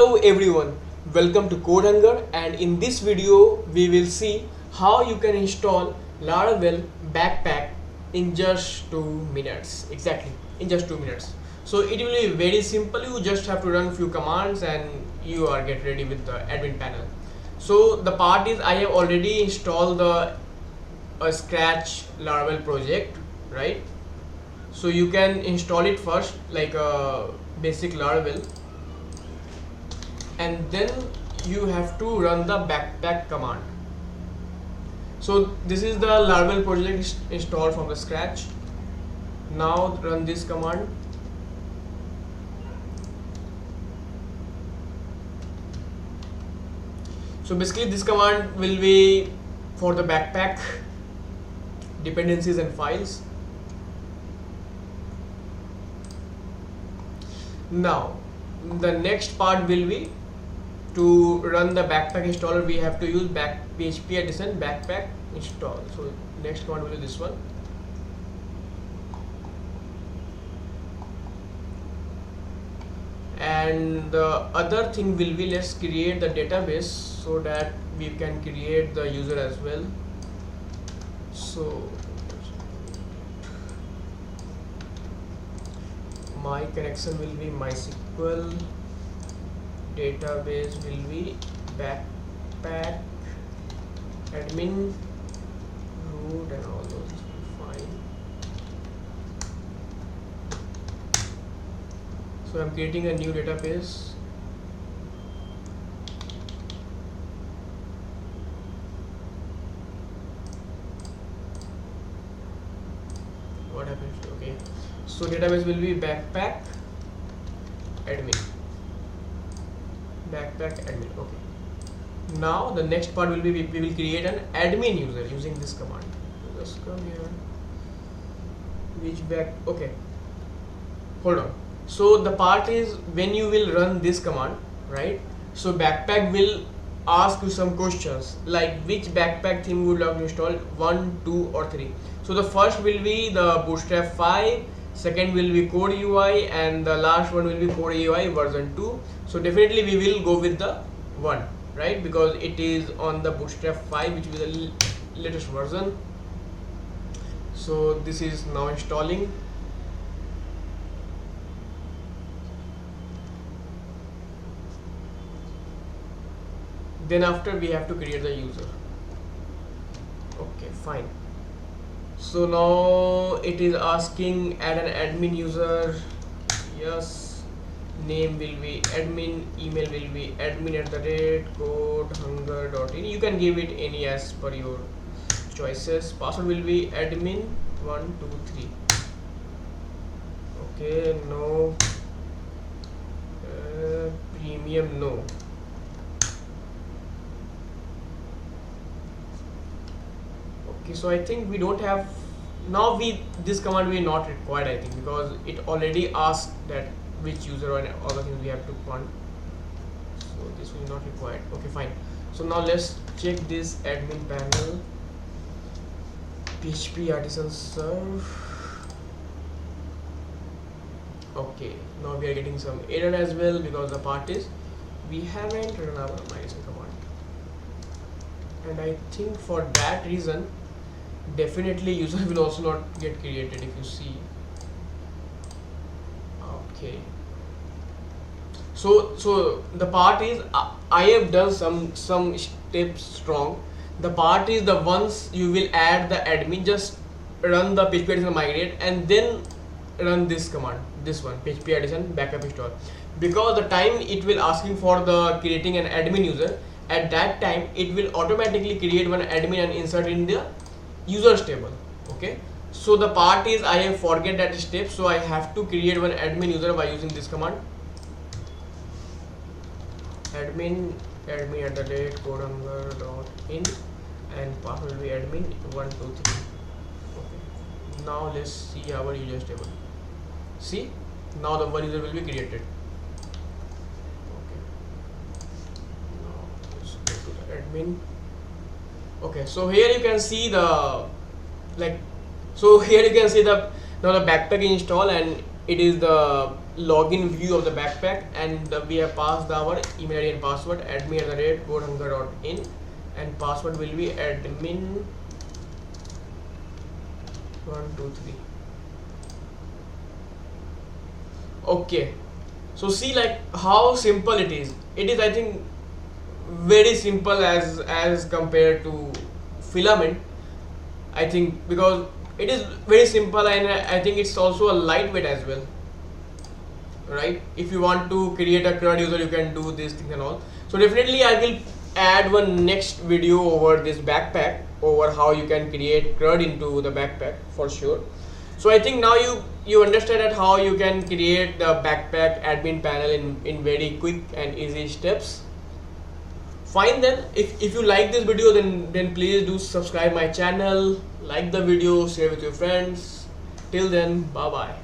Hello everyone, welcome to CodeHunger, and in this video we will see how you can install Laravel Backpack in just 2 minutes. Exactly, in just 2 minutes. So it will be very simple. You just have to run few commands and you are get ready with the admin panel. So the part is I have already installed the Scratch Laravel project, right? So you can install it first like a basic Laravel, and then you have to run the backpack command. So this is the Laravel project installed from the scratch. Now run this command. So basically this command will be for the backpack dependencies and files. Now the next part will be to run the backpack installer. We have to use PHP addition backpack install. So next command will be this one. And the other thing will be, let's create the database so that we can create the user as well. So my connection will be MySQL, database will be backpack, admin, root, and all those will be fine. So I'm creating a new database. What happens? Okay, so database will be backpack admin. Okay, now the next part will be we will create an admin user using this command. Just come here, okay, hold on. So the part is when you will run this command, right? So backpack will ask you some questions like which backpack theme would you like to install, 1, 2 or 3. So the first will be the Bootstrap 5, second will be Code UI, and the last one will be Code UI version 2. So definitely we will go with the 1, right? Because it is on the Bootstrap 5, which is the latest version. So this is now installing. Then after we have to create the user. Okay, fine. So now it is asking add an admin user. Yes, name will be admin, email will be admin@codehunger.in. You can give it any as per your choices. Password will be admin 123. Okay, no. Premium, no. Okay, so I think we don't have now. This command we not required, I think, because it already asked that which user and all the things we have to point. So this will not required. Okay, fine. So now let's check this admin panel. PHP artisan serve. Okay, now we are getting some error as well because the part is we haven't run our MySQL command, and I think for that reason definitely user will also not get created. If you see, okay, so the part is I have done some steps wrong. The part is the once you will add the admin, just run the PHP addition migrate and then run this command, this one, PHP addition backup install, because the time it will asking for the creating an admin user, at that time it will automatically create one admin and insert in the users table. Okay, so the part is I have forget that step, so I have to create one admin user by using this command, admin @codehunger.in, and password will be admin 123. Okay, now let's see our users table. See, now the one user will be created. Okay, now let's go to the admin. Okay, so here you can see the now the backpack install, and it is the login view of the backpack, and we have passed our email ID and password, admin@codehunger.in, and password will be admin 123. Okay, so see like how simple it is. It is, I think, very simple as compared to filament, I think, because it is very simple, and I think it's also a lightweight as well, right? If you want to create a CRUD user, you can do these things and all. So definitely I will add one next video over this backpack, over how you can create CRUD into the backpack for sure. So I think now you understand that how you can create the backpack admin panel in very quick and easy steps. Fine then, if you like this video, then please do subscribe my channel, like the video, share with your friends. Till then, bye bye.